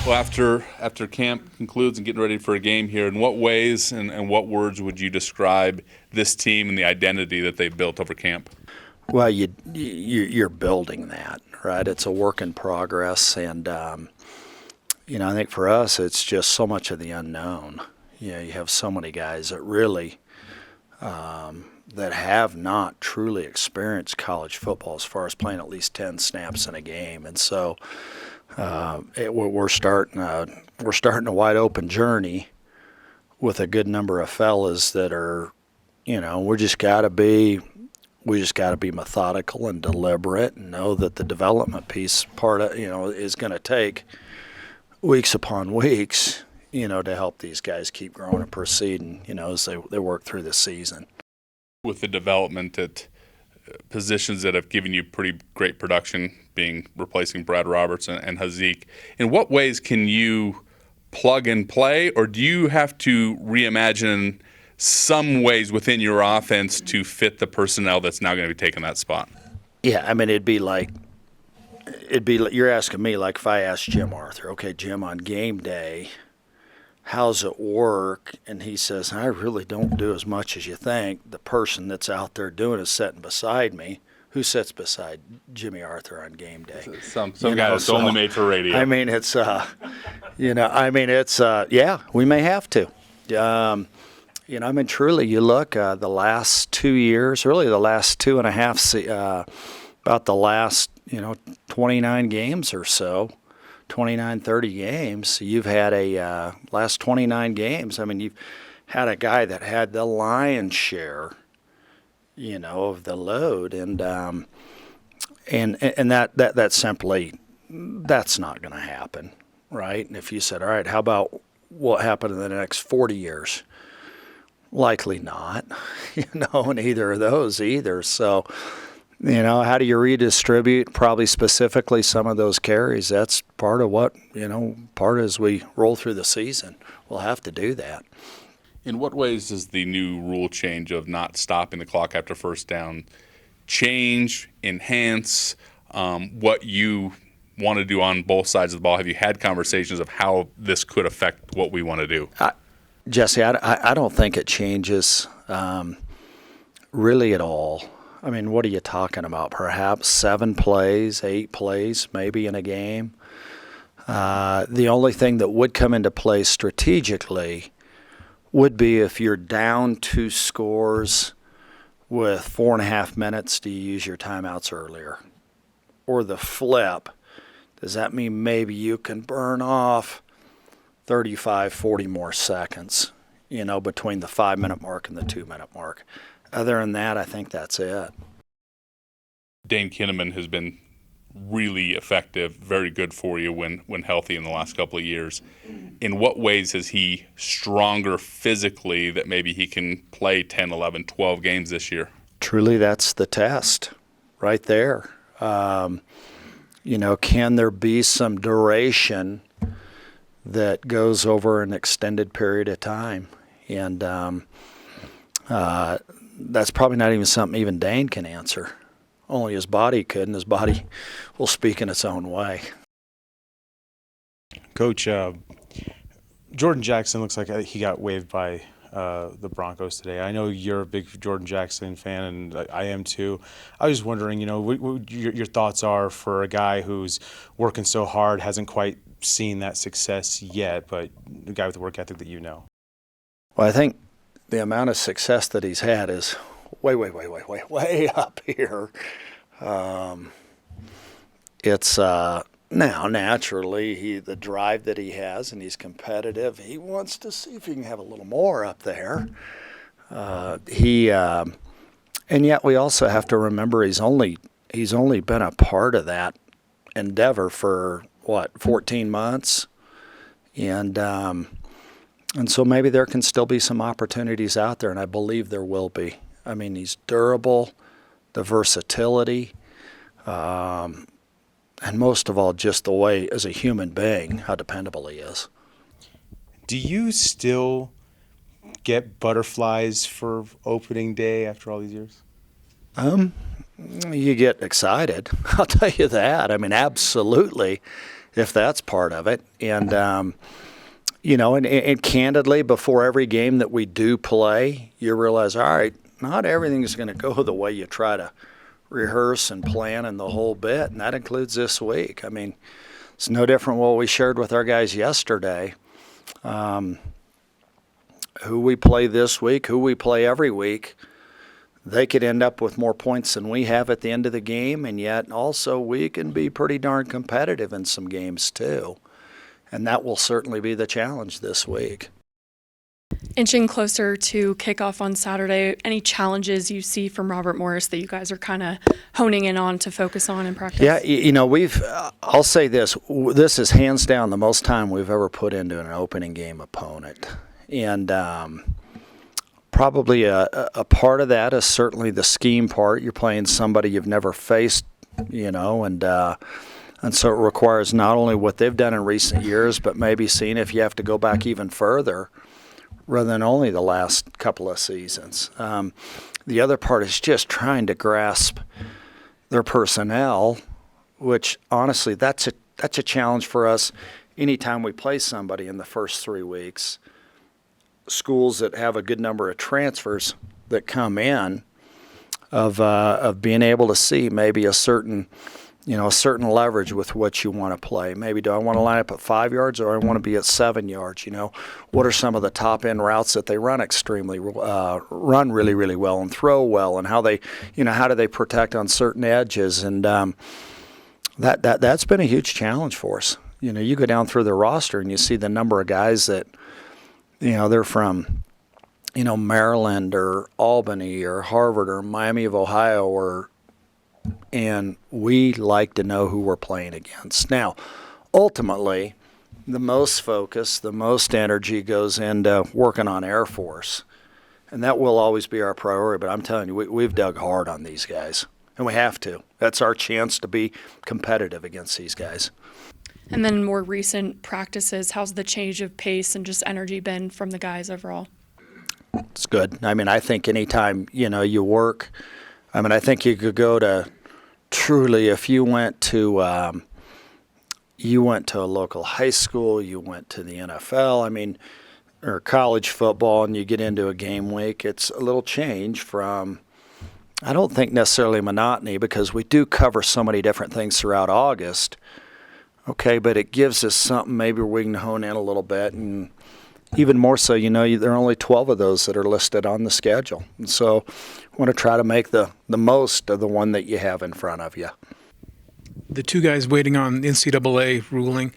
Well, after camp concludes and getting ready for a game here, in what ways and what words would you describe this team and the identity that they've built over camp? Well, you're building that, right? It's a work in progress, and I think for us, it's just so much of the unknown. You have so many guys that really that have not truly experienced college football as far as playing at least 10 snaps in a game, and so we're starting a wide open journey with a good number of fellas that are, we just got to be methodical and deliberate, and know that the development piece part of, is going to take weeks upon weeks, to help these guys keep growing and proceeding, as they work through the season. With the development at positions that have given you pretty great production, being replacing Brad Roberts and Hazik, in what ways can you plug and play, or do you have to reimagine some ways within your offense to fit the personnel that's now going to be taking that spot? Yeah, I mean, you're asking me like if I asked Jim Arthur, okay, Jim, on game day, how's it work? And he says, I really don't do as much as you think. The person that's out there doing is sitting beside me. Who sits beside Jimmy Arthur on game day? Some guy that's only made for radio. I mean, it's, yeah, we may have to. Truly, you look the last 2 years, really the last 2.5, about the last, 29 games or so, 29, 30 games, you've had last 29 games. I mean, you've had a guy that had the lion's share, of the load, and that simply, that's not going to happen, right? And if you said, all right, how about what happened in the next 40 years? Likely not, in either of those either. So, how do you redistribute probably specifically some of those carries? That's part of what, part as we roll through the season. We'll have to do that. In what ways does the new rule change of not stopping the clock after first down change, enhance what you want to do on both sides of the ball? Have you had conversations of how this could affect what we want to do? Jesse, I don't think it changes really at all. I mean, what are you talking about? Perhaps 7 plays, 8 plays maybe in a game. The only thing that would come into play strategically would be if you're down 2 scores with 4.5 minutes, do you use your timeouts earlier? Or the flip, does that mean maybe you can burn off 35, 40 more seconds, between the 5-minute mark and the 2-minute mark? Other than that, I think that's it. Dane Kinnaman has been really effective, very good for you when healthy in the last couple of years. In what ways is he stronger physically that maybe he can play 10, 11, 12 games this year? Truly, that's the test right there. Can there be some duration that goes over an extended period of time? And that's probably not even something even Dane can answer. Only his body could, and his body will speak in its own way. Coach, Jordan Jackson looks like he got waived by the Broncos today. I know you're a big Jordan Jackson fan, and I am too. I was wondering, what your thoughts are for a guy who's working so hard, hasn't quite seen that success yet, but a guy with the work ethic that you know. Well, I think the amount of success that he's had is way up here. It's now naturally the drive that he has, and he's competitive. He wants to see if he can have a little more up there. And yet we also have to remember he's only been a part of that endeavor for 14 months, and so maybe there can still be some opportunities out there, and I believe there will be. I mean, he's durable, the versatility, and most of all, just the way, as a human being, how dependable he is. Do you still get butterflies for opening day after all these years? You get excited. I'll tell you that. I mean, absolutely. if that's part of it. And, and candidly, before every game that we do play, you realize, all right, not everything's going to go the way you try to rehearse and plan and the whole bit, and that includes this week. I mean, it's no different what we shared with our guys yesterday. Who we play this week, who we play every week, they could end up with more points than we have at the end of the game, and yet also we can be pretty darn competitive in some games too. And that will certainly be the challenge this week. Inching closer to kickoff on Saturday, any challenges you see from Robert Morris that you guys are kind of honing in on to focus on in practice? Yeah, I'll say this. This is hands down the most time we've ever put into an opening game opponent. And probably a part of that is certainly the scheme part. You're playing somebody you've never faced, and so it requires not only what they've done in recent years, but maybe seeing if you have to go back even further rather than only the last couple of seasons. The other part is just trying to grasp their personnel, which honestly, that's a challenge for us anytime we play somebody in the first 3 weeks. Schools that have a good number of transfers that come in, of being able to see maybe a certain leverage with what you want to play. Maybe do I want to line up at 5 yards or I want to be at 7 yards? What are some of the top end routes that they run run really, really well and throw well, and how do they protect on certain edges? And that's been a huge challenge for us. You go down through the roster and you see the number of guys that, they're from, Maryland or Albany or Harvard or Miami of Ohio, and we like to know who we're playing against. Now, ultimately, the most focus, the most energy goes into working on Air Force, and that will always be our priority. But I'm telling you, we've dug hard on these guys, and we have to. That's our chance to be competitive against these guys. And then more recent practices, how's the change of pace and just energy been from the guys overall? It's good. I mean, I think anytime, you work, I think you could go to truly, if you went to a local high school, you went to the NFL, or college football, and you get into a game week, it's a little change from, I don't think necessarily monotony, because we do cover so many different things throughout August. Okay, but it gives us something maybe we can hone in a little bit, and even more so, there are only 12 of those that are listed on the schedule. And so I want to try to make the most of the one that you have in front of you. The two guys waiting on NCAA ruling,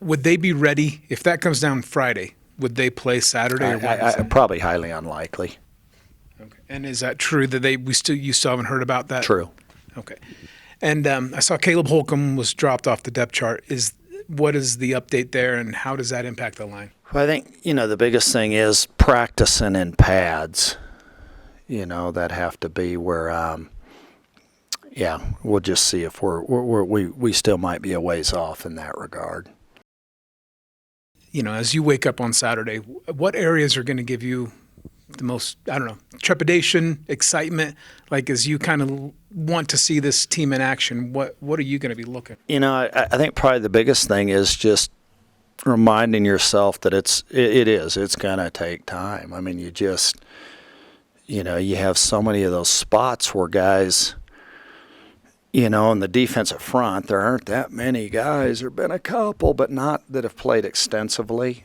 would they be ready if that comes down Friday? Would they play Saturday or Wednesday? Probably highly unlikely. Okay. And is that true that you still haven't heard about that? True. Okay. And I saw Caleb Holcomb was dropped off the depth chart. What is the update there, and how does that impact the line? Well, I think, the biggest thing is practicing in pads, that have to be where, we'll just see if we still might be a ways off in that regard. As you wake up on Saturday, what areas are going to give you the most, trepidation, excitement, as you kind of want to see this team in action? What are you going to be looking? I think probably the biggest thing is just reminding yourself that it's going to take time. You have so many of those spots where guys, in the defensive front, there aren't that many guys. There have been a couple, but not that have played extensively.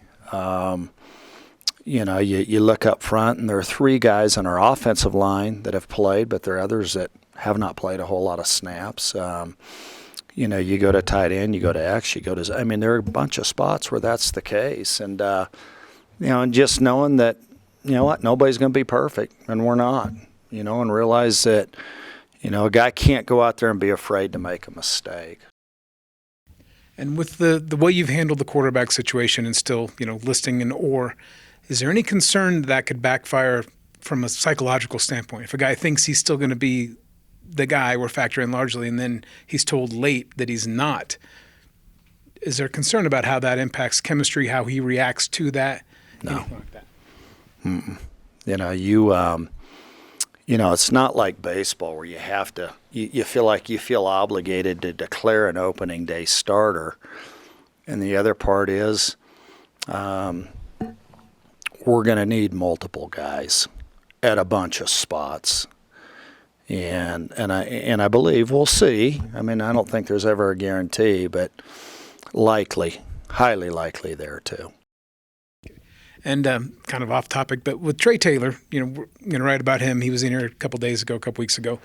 You look up front, and there are 3 guys on our offensive line that have played, but there are others that have not played a whole lot of snaps. You go to tight end, you go to X, you go to there are a bunch of spots where that's the case. And, and just knowing that, nobody's going to be perfect, and we're not, and realize that, a guy can't go out there and be afraid to make a mistake. And with the way you've handled the quarterback situation and still, listing an or, is there any concern that could backfire from a psychological standpoint? If a guy thinks he's still going to be the guy we're factoring largely, and then he's told late that he's not, is there concern about how that impacts chemistry, how he reacts to that? No. Anything like that? Mm-mm. it's not like baseball where you have to, you feel obligated to declare an opening day starter. And the other part is we're going to need multiple guys at a bunch of spots. And I believe we'll see. I mean, I don't think there's ever a guarantee, but likely, highly likely there too. And kind of off topic, but with Trey Taylor, we're going to write about him. He was in here a couple weeks ago.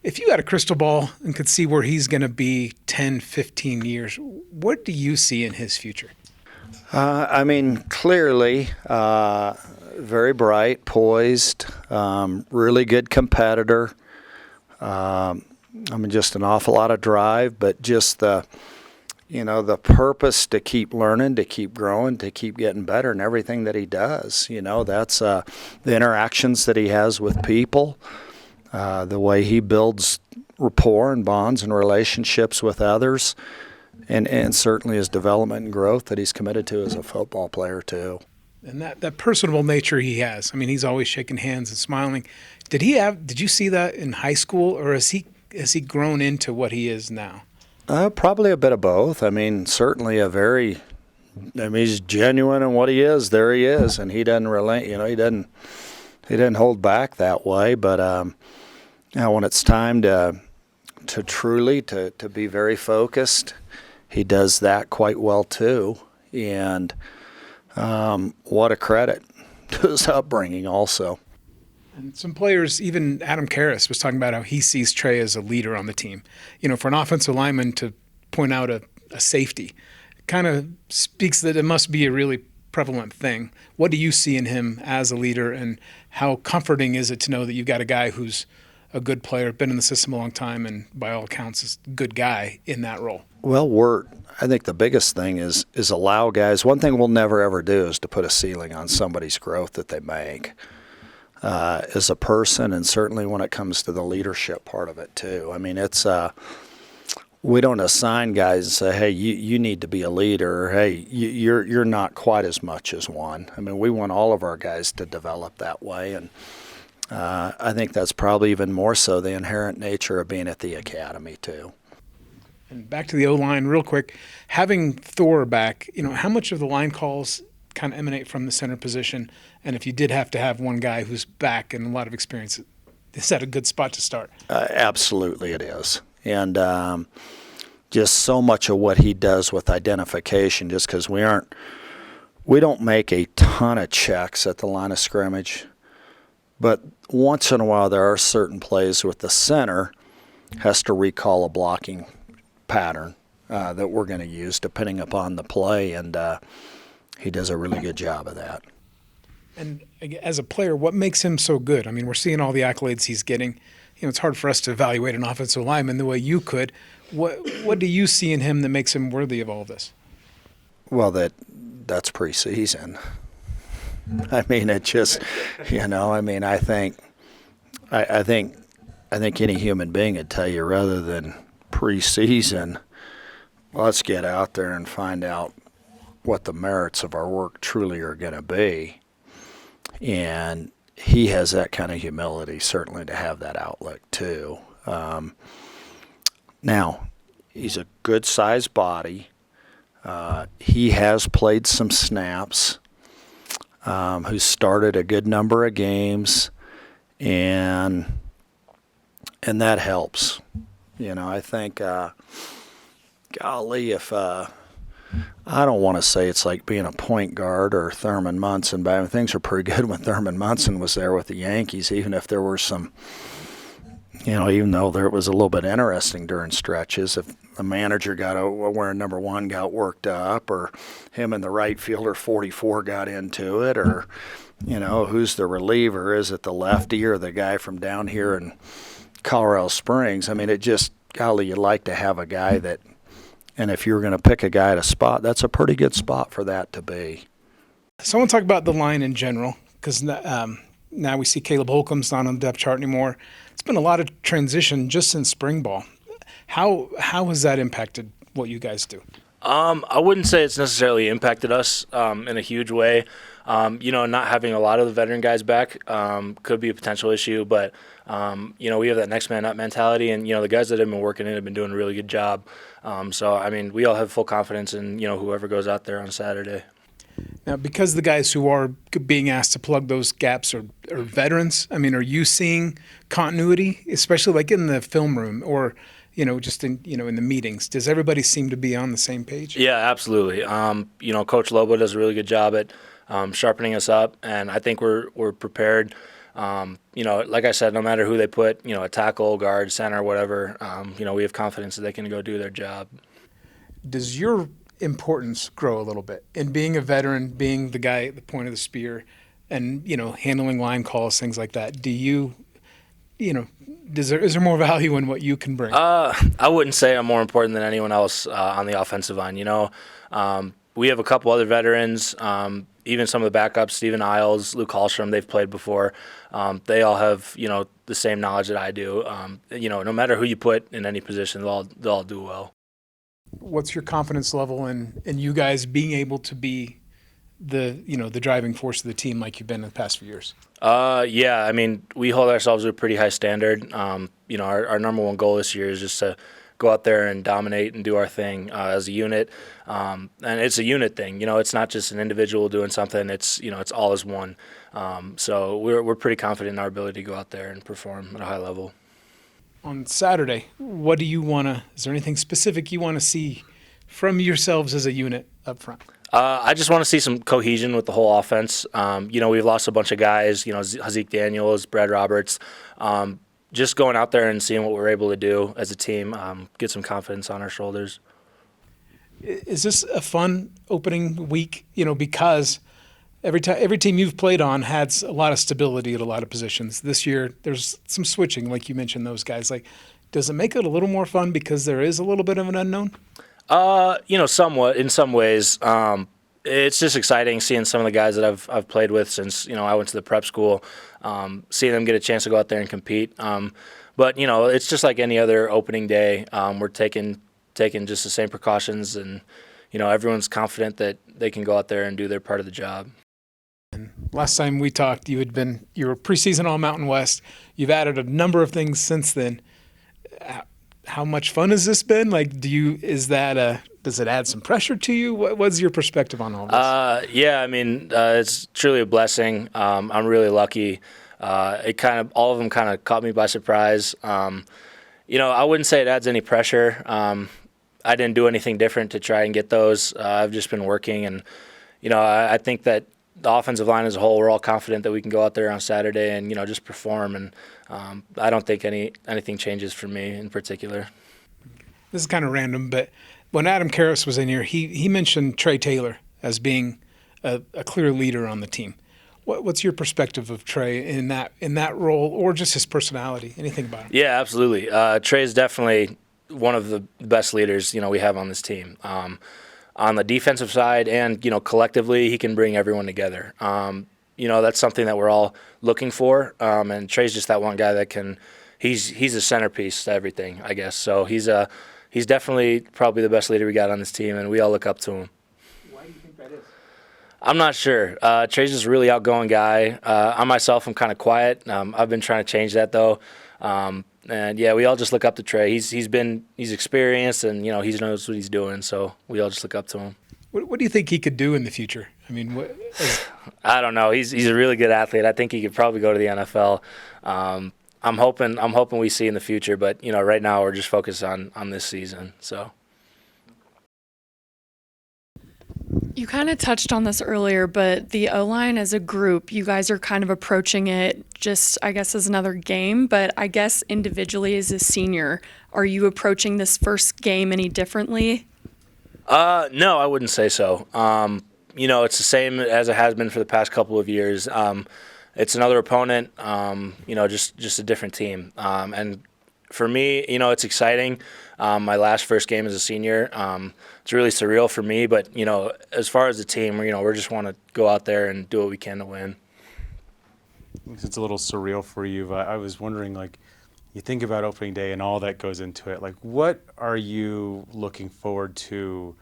If you had a crystal ball and could see where he's going to be 10, 15 years, what do you see in his future? Clearly, very bright, poised, really good competitor. Just an awful lot of drive, but just the purpose to keep learning, to keep growing, to keep getting better in everything that he does. That's the interactions that he has with people, the way he builds rapport and bonds and relationships with others, and certainly his development and growth that he's committed to as a football player too. And that personable nature he has. I mean, he's always shaking hands and smiling. Did you see that in high school, or has he grown into what he is now? Probably a bit of both. Certainly he's genuine in what he is. There he is, and he doesn't relent. He doesn't hold back that way. But when it's time to truly to be very focused, he does that quite well too. And what a credit to his upbringing also. And some players, even Adam Karras was talking about how he sees Trey as a leader on the team. For an offensive lineman to point out a safety kind of speaks that it must be a really prevalent thing. What do you see in him as a leader, and how comforting is it to know that you've got a guy who's a good player, been in the system a long time, and by all accounts is a good guy in that role? Well, I think the biggest thing is allow guys. One thing we'll never ever do is to put a ceiling on somebody's growth that they make. As a person, and certainly when it comes to the leadership part of it too. It's we don't assign guys and say, hey, you need to be a leader. Or, hey, you're not quite as much as one. We want all of our guys to develop that way, and I think that's probably even more so the inherent nature of being at the academy too. And back to the O-line real quick, having Thor back, how much of the line calls kind of emanate from the center position? And if you did have to have one guy who's back and a lot of experience, is that a good spot to start? Absolutely it is. And just so much of what he does with identification, just because we don't make a ton of checks at the line of scrimmage, but once in a while there are certain plays with the center has to recall a blocking pattern that we're going to use depending upon the play, and he does a really good job of that. And as a player, what makes him so good? We're seeing all the accolades he's getting. It's hard for us to evaluate an offensive lineman the way you could. What do you see in him that makes him worthy of all of this? Well, that's preseason. It just, I think any human being would tell you rather than preseason, let's get out there and find out what the merits of our work truly are going to be. And he has that kind of humility, certainly, to have that outlook too. Now, he's a good-sized body. He has played some snaps, who's started a good number of games, and that helps. I think, golly, if I don't want to say it's like being a point guard or Thurman Munson, but things were pretty good when Thurman Munson was there with the Yankees, even if there were some, even though there was a little bit interesting during stretches, if the manager wearing number 1 got worked up, or him and the right fielder 44 got into it, or, who's the reliever? Is it the lefty or the guy from down here in Colorado Springs? It just, golly, you'd like to have a guy that, and if you're going to pick a guy at a spot, that's a pretty good spot for that to be. So I want to talk about the line in general, because now we see Caleb Holcomb's not on the depth chart anymore. It's been a lot of transition just since spring ball. How has that impacted what you guys do? I wouldn't say it's necessarily impacted us in a huge way. Not having a lot of the veteran guys back could be a potential issue, but We have that next man up mentality, and the guys that have been working in have been doing a really good job. So I mean, we all have full confidence in whoever goes out there on Saturday. Now, because the guys who are being asked to plug those gaps are veterans, I mean, are you seeing continuity, especially like in the film room or, just in the meetings? Does everybody seem to be on the same page? Yeah, absolutely. Coach Lobo does a really good job at sharpening us up, and I think we're prepared. Like I said, no matter who they put, a tackle, guard, center, whatever, we have confidence that they can go do their job. Does your importance grow a little bit in being a veteran, being the guy at the point of the spear, and handling line calls, things like that? Do you, is there more value in what you can bring? I wouldn't say I'm more important than anyone else on the offensive line. We have a couple other veterans, even some of the backups, Steven Isles, Luke Hallstrom, they've played before. They all have, the same knowledge that I do. No matter who you put in any position, they'll all do well. What's your confidence level in you guys being able to be the driving force of the team like you've been in the past few years? Yeah, I mean, we hold ourselves to a pretty high standard. Our number one goal this year is just to go out there and dominate and do our thing as a unit. And it's a unit thing. It's not just an individual doing something. It's all as one. So we're pretty confident in our ability to go out there and perform at a high level. On Saturday, what do you is there anything specific you want to see from yourselves as a unit up front? I just want to see some cohesion with the whole offense. We've lost a bunch of guys, Hazik Daniels, Brad Roberts. Just going out there and seeing what we're able to do as a team, get some confidence on our shoulders. Is this a fun opening week? Because every team you've played on had a lot of stability at a lot of positions. This year, there's some switching, like you mentioned, those guys. Like, does it make it a little more fun because there is a little bit of an unknown? Somewhat in some ways. It's just exciting seeing some of the guys that I've played with since I went to the prep school. Seeing them get a chance to go out there and compete. But it's just like any other opening day. We're taking just the same precautions, and everyone's confident that they can go out there and do their part of the job. Last time we talked, you were preseason All Mountain West. You've added a number of things since then. How much fun has this been? Like, does it add some pressure to you? What's your perspective on all this? Yeah, I mean, it's truly a blessing. I'm really lucky. All of them kind of caught me by surprise. I wouldn't say it adds any pressure. I didn't do anything different to try and get those. I've just been working, and I think that the offensive line as a whole, we're all confident that we can go out there on Saturday and just perform. And I don't think anything changes for me in particular. This is kind of random, but when Adam Karras was in here, he mentioned Trey Taylor as being a clear leader on the team. What's your perspective of Trey in that role, or just his personality? Anything about him? Yeah, absolutely. Trey's definitely one of the best leaders we have on this team. On the defensive side, and collectively, he can bring everyone together. That's something that we're all looking for. And Trey's just that one guy that can. He's a centerpiece to everything, I guess. So he's definitely probably the best leader we got on this team, and we all look up to him. Why do you think that is? I'm not sure. Trey's just a really outgoing guy. I myself am kind of quiet. I've been trying to change that though. And yeah, we all just look up to Trey. He's experienced, and he knows what he's doing. So we all just look up to him. What do you think he could do in the future? I mean, I don't know. He's a really good athlete. I think he could probably go to the NFL. I'm hoping we see in the future, but right now we're just focused on this season. So. You kind of touched on this earlier, but the O-line as a group, you guys are kind of approaching it just, I guess, as another game. But I guess individually as a senior, are you approaching this first game any differently? No, I wouldn't say so. It's the same as it has been for the past couple of years. It's another opponent, just a different team. And for me, it's exciting. My first game as a senior, it's really surreal for me. But, as far as the team, we just want to go out there and do what we can to win. It's a little surreal for you, but I was wondering, you think about opening day and all that goes into it. What are you looking forward to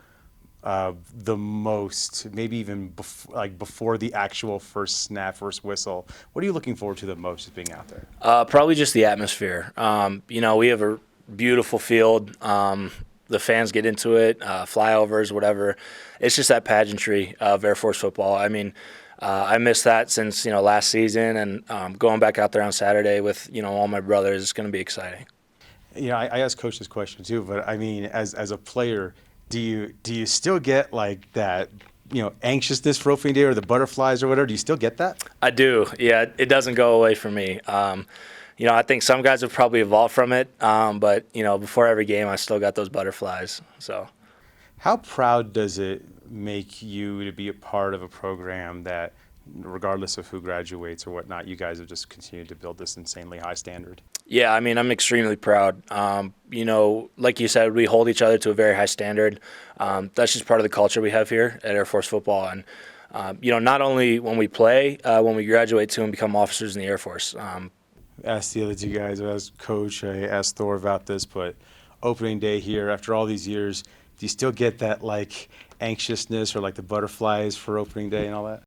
the most, maybe even before the actual first snap, first whistle? What are you looking forward to the most just being out there? Probably just the atmosphere. We have a beautiful field. The fans get into it, flyovers, whatever. It's just that pageantry of Air Force football. I missed that since last season, and going back out there on Saturday with all my brothers, it's going to be exciting. I asked Coach this question too, but as a player, do you still get like that, anxiousness for opening day or the butterflies or whatever? Do you still get that? I do. Yeah, it doesn't go away for me. I think some guys have probably evolved from it, but before every game, I still got those butterflies. So, how proud does it make you to be a part of a program that, regardless of who graduates or whatnot, you guys have just continued to build this insanely high standard? Yeah, I'm extremely proud. Like you said, we hold each other to a very high standard. That's just part of the culture we have here at Air Force football. And, not only when we play, when we graduate too and become officers in the Air Force. Asked the other two guys, I asked Coach, I asked Thor about this, but opening day here, after all these years, do you still get that like anxiousness or like the butterflies for opening day and all that?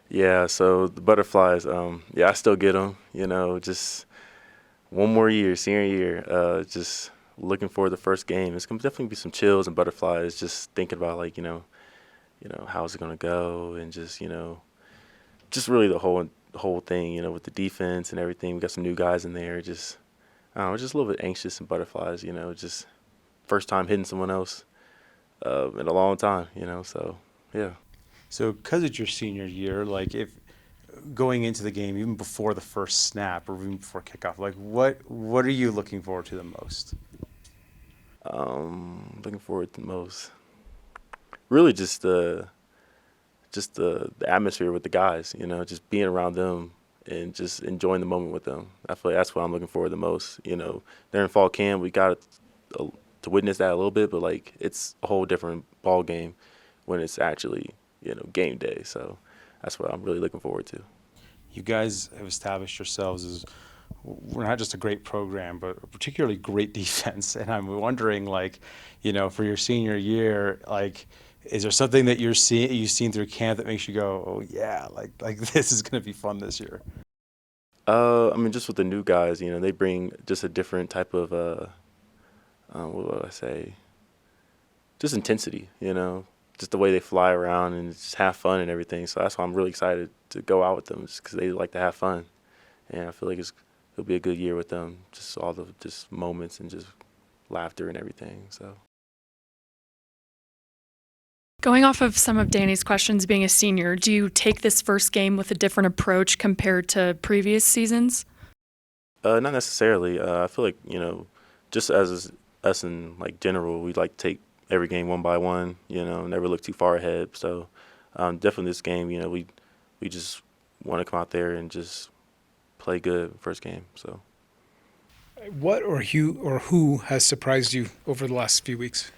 Yeah, so the butterflies, I still get them, just one more year, senior year, just looking forward to the first game. It's going to definitely be some chills and butterflies, just thinking about like, how's it going to go, and just really the whole thing, with the defense and everything. We got some new guys in there, just a little bit anxious and butterflies, just first time hitting someone else in a long time, so yeah. So because it's your senior year, like if going into the game, even before the first snap or even before kickoff, like what are you looking forward to the most? Looking forward to the most, really just the atmosphere with the guys, just being around them and just enjoying the moment with them. I feel like that's what I'm looking forward to the most. During fall camp, we got to witness that a little bit, but like it's a whole different ball game when it's actually game day. So that's what I'm really looking forward to. You guys have established yourselves as, we're not just a great program, but a particularly great defense. And I'm wondering, like, for your senior year, like, is there something that you've seen through camp that makes you go, oh yeah, like this is going to be fun this year? Just with the new guys, they bring just a different type of, what would I say, just intensity, just the way they fly around and just have fun and everything. So that's why I'm really excited to go out with them, just because they like to have fun. And I feel like it'll be a good year with them, just all the just moments and just laughter and everything. So. Going off of some of Danny's questions, being a senior, do you take this first game with a different approach compared to previous seasons? Not necessarily. I feel like, just as us in like general, we like to take every game one by one, never look too far ahead. So definitely this game, we just want to come out there and just play good first game. So. What or who has surprised you over the last few weeks?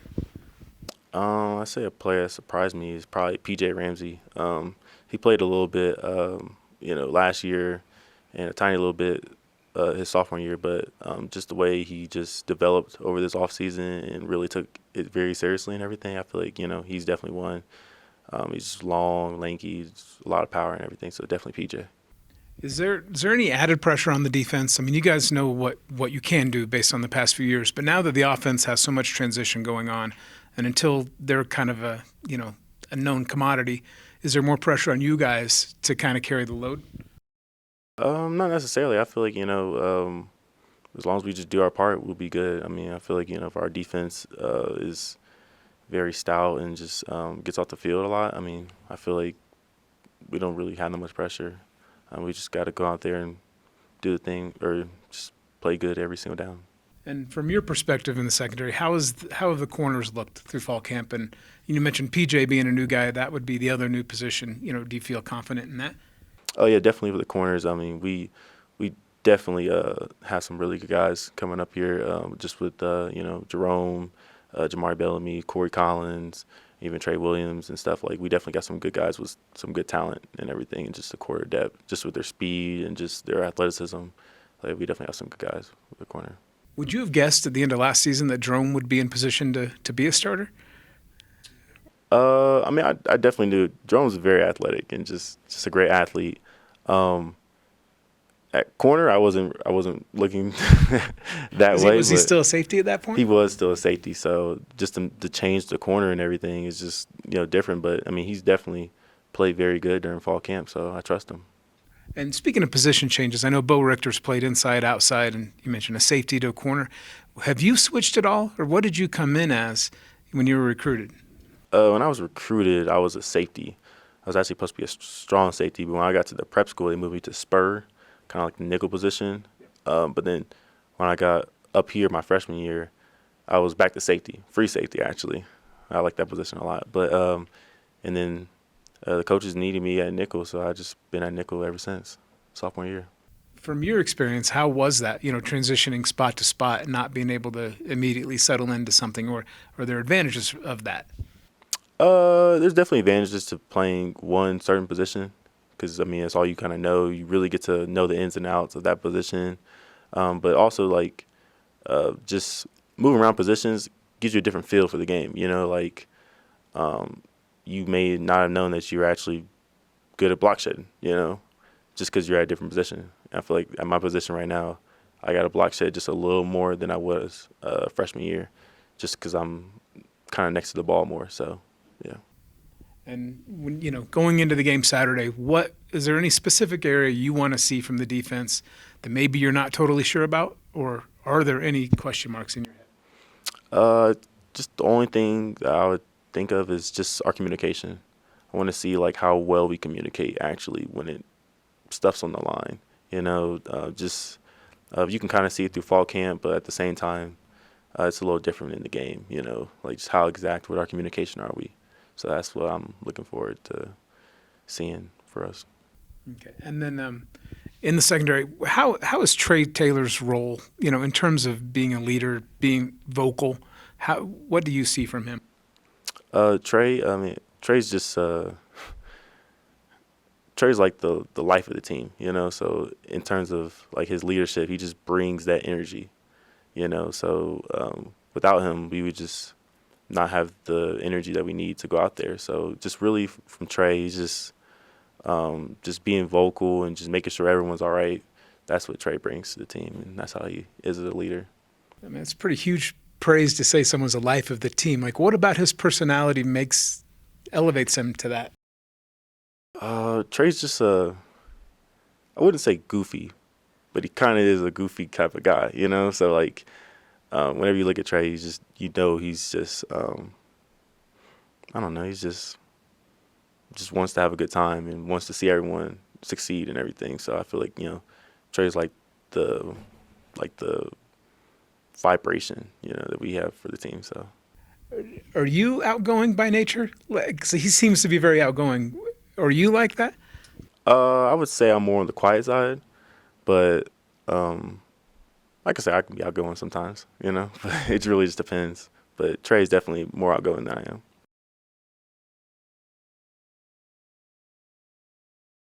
I say a player that surprised me is probably PJ Ramsey. He played a little bit, last year and a tiny little bit his sophomore year, but just the way he just developed over this offseason and really took it very seriously and everything, I feel like, he's definitely one. He's long, lanky, a lot of power and everything, so definitely PJ. Is there any added pressure on the defense? You guys know what you can do based on the past few years, but now that the offense has so much transition going on, and until they're kind of a known commodity, is there more pressure on you guys to kind of carry the load? Not necessarily. I feel like, as long as we just do our part, we'll be good. I feel like, if our defense is very stout and just gets off the field a lot, I feel like we don't really have that much pressure. We just got to go out there and do the thing, or just play good every single down. And from your perspective in the secondary, how have the corners looked through fall camp? And you mentioned PJ being a new guy. That would be the other new position. Do you feel confident in that? Oh, yeah, definitely with the corners. We definitely have some really good guys coming up here, just with, Jerome, Jamari Bellamy, Corey Collins, even Trey Williams and stuff. Like, we definitely got some good guys with some good talent and everything, and just the quarter depth, just with their speed and just their athleticism. Like, we definitely have some good guys with the corner. Would you have guessed at the end of last season that Jerome would be in position to be a starter? I mean, I definitely knew Jerome was very athletic and just a great athlete. At corner, I wasn't looking that way. Was he but still a safety at that point? He was still a safety, so just to change the corner and everything is just different. But I mean, he's definitely played very good during fall camp, so I trust him. And speaking of position changes, I know Bo Richter's played inside, outside, and you mentioned a safety to a corner. Have you switched at all, or what did you come in as when you were recruited? When I was recruited, I was a safety. I was actually supposed to be a strong safety, but when I got to the prep school, they moved me to spur, kind of like the nickel position. But then when I got up here my freshman year, I was back to safety, free safety actually. I like that position a lot. But and then the coaches needed me at nickel, so I just been at nickel ever since sophomore year. From your experience, how was that, transitioning spot to spot and not being able to immediately settle into something, or are there advantages of that? There's definitely advantages to playing one certain position because, I mean, that's all you kind of know. You really get to know the ins and outs of that position. But also, just moving around positions gives you a different feel for the game. You may not have known that you were actually good at block shedding, just because you're at a different position. I feel like at my position right now, I got to block shed just a little more than I was freshman year just because I'm kind of next to the ball more. So, yeah. And when going into the game Saturday, what is there any specific area you want to see from the defense that maybe you're not totally sure about, or are there any question marks in your head? Just the only thing that I would think of is just our communication. I want to see how well we communicate actually when stuff's on the line. You can kind of see it through fall camp, but at the same time, it's a little different in the game. Just how exact with our communication are we? So that's what I'm looking forward to seeing for us. Okay. And then in the secondary, how is Trey Taylor's role, in terms of being a leader, being vocal? What do you see from him? Trey, I mean, Trey's just Trey's like the life of the team, So in terms of his leadership, he just brings that energy, So without him, we would just not have the energy that we need to go out there. So just really from Trey, he's just being vocal and just making sure everyone's all right. That's what Trey brings to the team, and that's how he is as a leader. I mean, it's pretty huge praise to say someone's a life of the team. What about his personality elevates him to that? Trey's just I wouldn't say goofy, but he kind of is a goofy type of guy, So whenever you look at Trey, he's just he's just I don't know, he's just wants to have a good time and wants to see everyone succeed and everything. So I feel like Trey's like the vibration that we have for the team. So are you outgoing by nature? So he seems to be very outgoing. Are you like that? I would say I'm more on the quiet side, but like I said, I can be outgoing sometimes, But it really just depends. But Trey's definitely more outgoing than I am.